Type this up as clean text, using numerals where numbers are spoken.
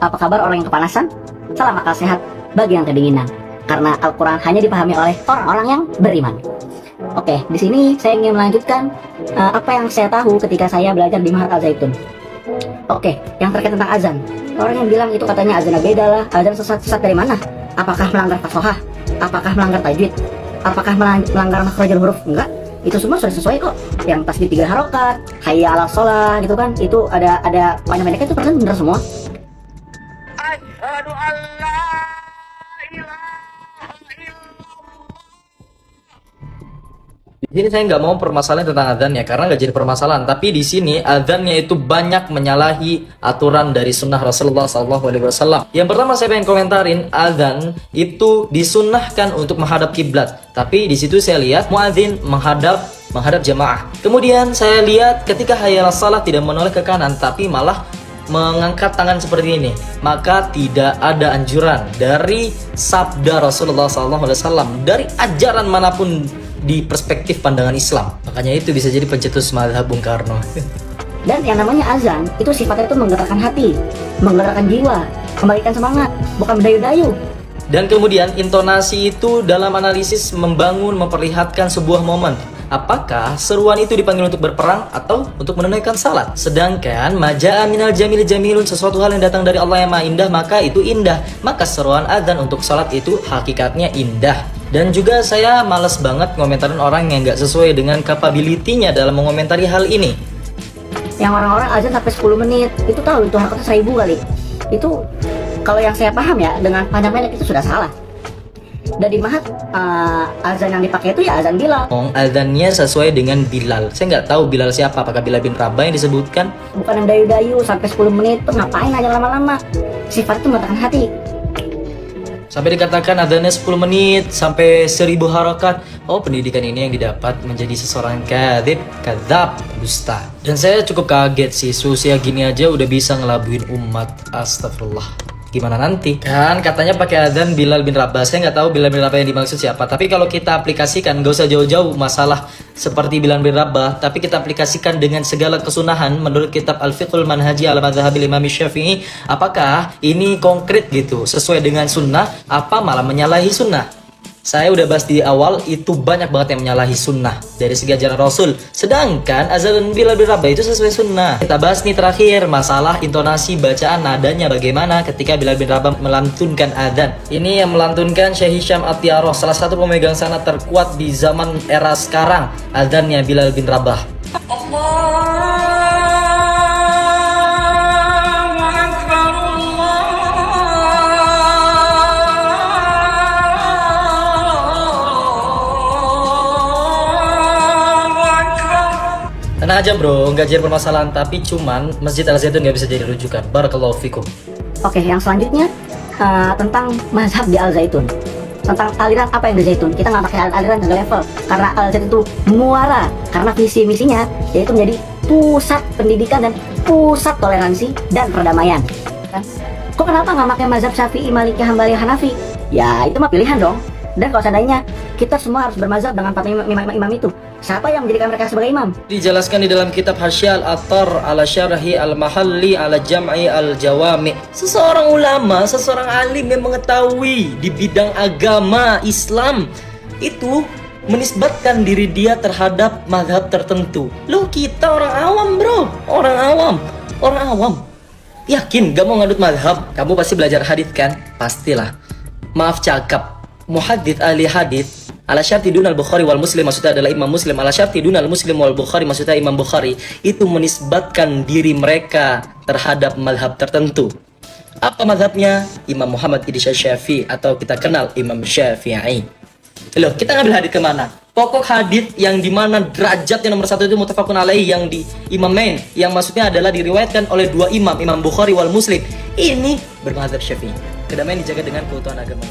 Apa kabar orang yang kepanasan? Salam akal sehat bagi yang kedinginan. Karena Al-Quran hanya dipahami oleh orang-orang yang beriman. Oke, di sini saya ingin melanjutkan apa yang saya tahu ketika saya belajar di Mahat Al-Zaitun. Oke, yang terkait tentang azan. Orang yang bilang itu katanya azannya beda lah, azan sesat dari mana? Apakah melanggar fasohah? Apakah melanggar tajwid? Apakah melanggar makhrajul huruf? Enggak, itu semua sudah sesuai kok. Yang tasbih 3 harokat, hayya ala sholah gitu kan, itu ada panjang pendeknya, itu persen bener semua. Asyhadu an la ilaha Di sini saya nggak mau permasalahan tentang adzan ya, karena nggak jadi permasalahan. Tapi di sini adzannya itu banyak menyalahi aturan dari sunnah Rasulullah SAW. Yang pertama saya pengen komentarin, adzan itu disunnahkan untuk menghadap kiblat. Tapi di situ saya lihat muadzin menghadap jamaah. Kemudian saya lihat ketika hayya 'alas shalah tidak menoleh ke kanan, tapi malah mengangkat tangan seperti ini. Maka tidak ada anjuran dari sabda Rasulullah SAW, dari ajaran manapun di perspektif pandangan Islam. Makanya itu bisa jadi pencetus mazhab Bung Karno. Dan yang namanya azan itu sifatnya itu menggerakkan hati, menggerakkan jiwa, kembalikan semangat, bukan mendayu-dayu. Dan kemudian intonasi itu dalam analisis membangun, memperlihatkan sebuah momen. Apakah seruan itu dipanggil untuk berperang atau untuk menunaikan salat? Sedangkan maja'a minal jamil jamilun, sesuatu hal yang datang dari Allah yang maha indah, maka itu indah. Maka seruan adzan untuk salat itu hakikatnya indah. Dan juga saya males banget ngomentarin orang yang nggak sesuai dengan capability-nya dalam mengomentari hal ini. Yang orang-orang azan sampai 10 menit, itu tahu itu harokatnya 1000 kali. Itu kalau yang saya paham ya, dengan panjang pendek itu sudah salah. Dan di Mahat azan yang dipakai itu ya azan Bilal. Azannya sesuai dengan Bilal. Saya nggak tahu Bilal siapa, apakah Bilal bin Rabah yang disebutkan? Bukan yang dayu-dayu sampai 10 menit tuh ngapain aja lama-lama. Sifat itu mengatakan hati. Sampai dikatakan adanya 10 menit sampai 1000 harokat. Oh, pendidikan ini yang didapat menjadi seseorang kadzab, dusta. Dan saya cukup kaget sih, seusia gini aja udah bisa ngelabuin umat. Astagfirullah. Gimana nanti? Kan katanya pakai adzan Bilal bin Rabah. Saya nggak tahu Bilal bin Rabah yang dimaksud siapa. Tapi kalau kita aplikasikan, gak usah jauh-jauh masalah seperti Bilal bin Rabah, tapi kita aplikasikan dengan segala kesunahan menurut kitab Al-Fiqhul Manhaji ala Madhabil Imam Syafi'i. Apakah ini konkret gitu, sesuai dengan sunnah, apa malah menyalahi sunnah? Saya udah bahas di awal, itu banyak banget yang menyalahi sunnah dari segi ajaran Rasul. Sedangkan azan Bilal bin Rabah itu sesuai sunnah. Kita bahas nih terakhir, masalah intonasi bacaan, nadanya bagaimana ketika Bilal bin Rabah melantunkan azan. Ini yang melantunkan Syekh Hisham At-Tiyaroh, salah satu pemegang sanad terkuat di zaman era sekarang, azannya Bilal bin Rabah. Tenang aja bro, nggak jadi permasalahan, tapi cuman Masjid Al-Zaitun nggak bisa jadi rujukan. Barakallahu fikum. Oke, yang selanjutnya tentang mazhab di Al-Zaitun. Tentang aliran apa yang di Zaitun. Kita nggak pakai aliran ke level, karena Al-Zaitun itu muara, karena visi misinya yaitu menjadi pusat pendidikan dan pusat toleransi dan perdamaian. Kok kenapa nggak pakai mazhab Syafi'i, Maliki, Hambali, Hanafi? Ya itu mah pilihan dong. Dan kalau seandainya kita semua harus bermazhab dengan 4 imam itu, siapa yang menjadikan mereka sebagai imam? Dijelaskan di dalam kitab Hasyiah Al-Attar ala Syarhi Al-Mahalli ala Jam'i Al-Jawami. Seseorang ulama, seseorang alim yang mengetahui di bidang agama Islam itu menisbatkan diri dia terhadap mazhab tertentu. Loh, kita orang awam bro, orang awam. Yakin gak mau ngadut mazhab? Kamu pasti belajar hadis kan? Pastilah. Maaf cakap. Muhaddits ahli hadis ala syarti dunal Bukhari wal Muslim, maksudnya adalah Imam Muslim. Ala syarti dunal Muslim wal Bukhari, maksudnya Imam Bukhari. Itu menisbatkan diri mereka terhadap mazhab tertentu. Apa mazhabnya? Imam Muhammad Idris Syafi'i, atau kita kenal Imam Syafi'i. Loh, kita ngambil hadis kemana? Pokok hadis yang dimana derajatnya nomor 1 itu muttafaqun alaih, yang di Imamain, yang maksudnya adalah diriwayatkan oleh 2 imam, Imam Bukhari wal Muslim. Ini bermazhab Syafi'i. Kedamaian dijaga dengan keutuhan agama.